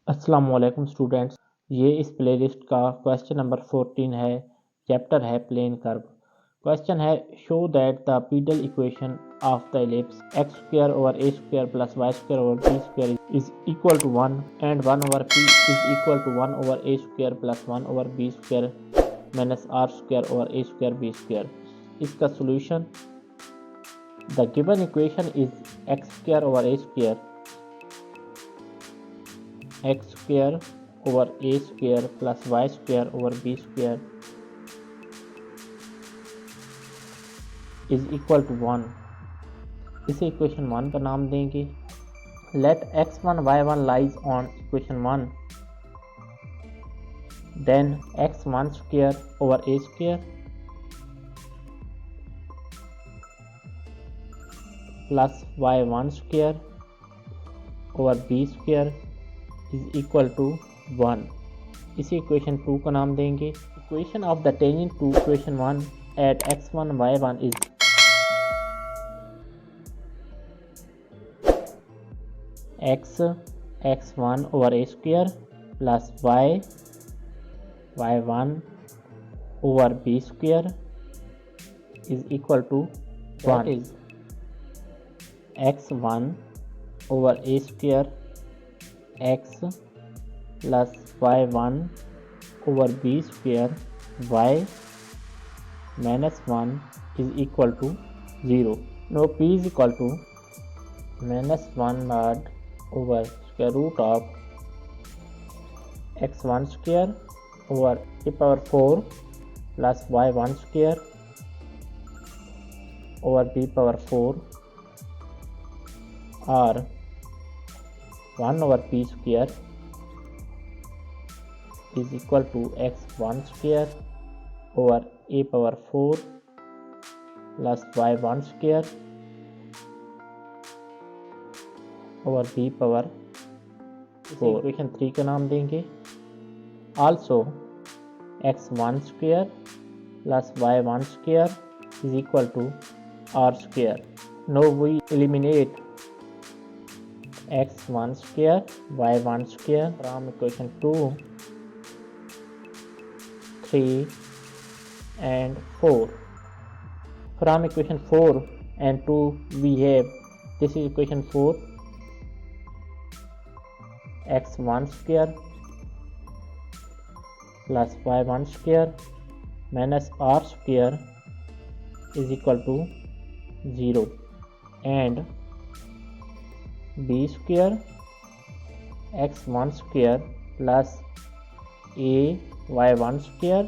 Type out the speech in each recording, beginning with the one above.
अस्सलाम वालेकुम स्टूडेंट्स, ये इस प्लेलिस्ट का क्वेश्चन नंबर 14 है। चैप्टर है प्लेन कर्व। क्वेश्चन है show that the pedal equation of the ellipse x square over a square plus y square over b square is equal to 1 and 1 over p is equal to 1 over a square plus 1 over b square minus r square over a square b square. इसका solution the given equation is x square over a square x square over a square plus y square over b square is equal to 1। इसे equation 1 का नाम देंगे। let x1 y1 lies on equation 1, then x1 square over a square plus y1 square over b square is equal to 1। इसी equation 2 का नाम देंगे। Equation of the tangent to equation 1 at x1 y1 is x1 over a square plus y1 over b square is equal to 1 is x1 over a square x plus y1 over b square y minus 1 is equal to 0. Now p is equal to minus 1 mod over square root of x1 square over a power 4 plus y1 square over b power 4 or 1 over p square is equal to x1 square over a power 4 plus y1 square over b power 4। Equation 3 का नाम देंगे। Also x1 square plus y1 square is equal to r square। Now we eliminate x1 square y1 square from equation 2, 3 and 4। From equation 4 and 2 we have, this is equation 4, x1 square plus y1 square minus r square is equal to 0 and b square x1 square plus a y1 square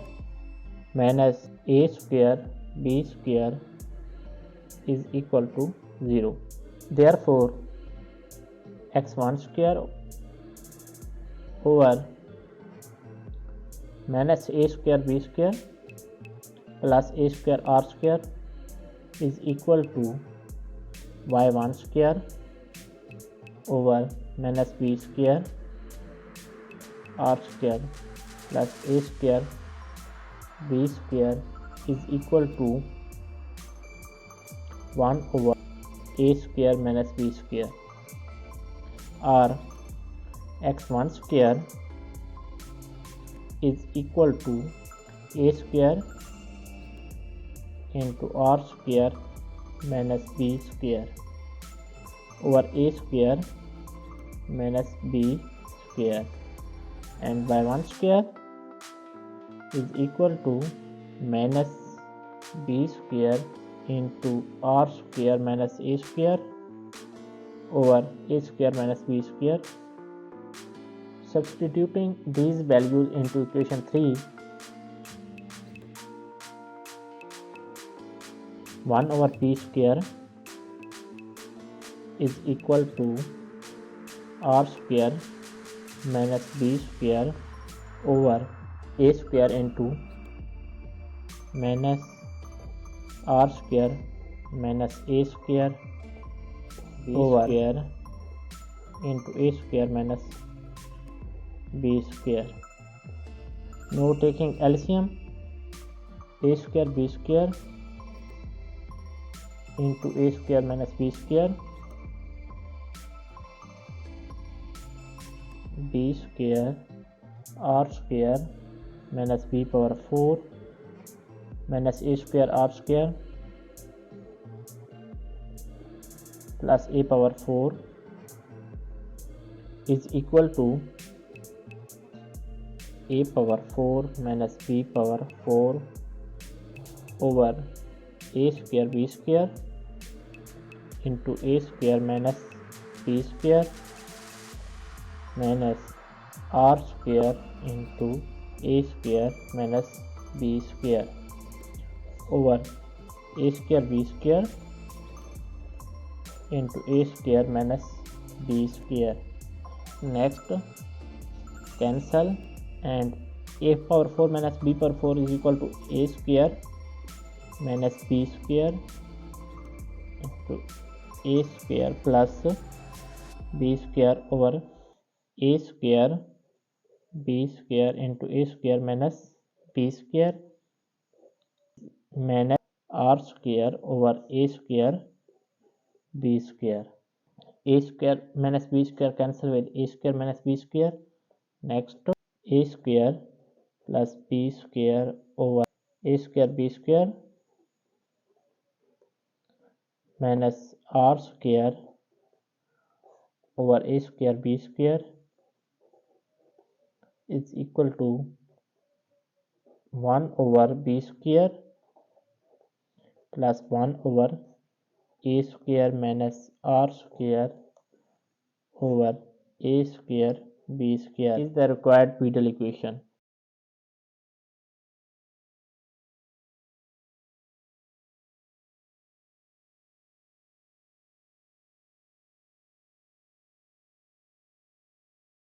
minus a square b square is equal to 0। Therefore x1 square over minus a square b square plus a square r square is equal to y1 square over minus b square r square plus a square b square is equal to 1 over a square minus b square, or x1 square is equal to a square into r square minus b square over a square minus b square, and y1 square is equal to minus b square into r square minus a square over a square minus b square. Substituting these values into equation 3, 1 over p square is equal to r square minus b square over a square into minus r square minus a square b over square into a square minus b square. Now taking LCM, a square b square into a square minus b square b square r square minus b power 4 minus a square r square plus a power 4 is equal to a power 4 minus b power 4 over a square b square into a square minus b square minus r square into a square minus b square over a square b square into a square minus b square. Next, cancel, and a power 4 minus b power 4 is equal to a square minus b square into a square plus b square over a square b square into a square minus b square minus r square over a square b square. A square minus b square cancel with a square minus b square. Next, a square plus b square over a square b square minus r square over a square b square is equal to 1 over b square plus 1 over a square minus r square over a square b square is the required Peedle equation.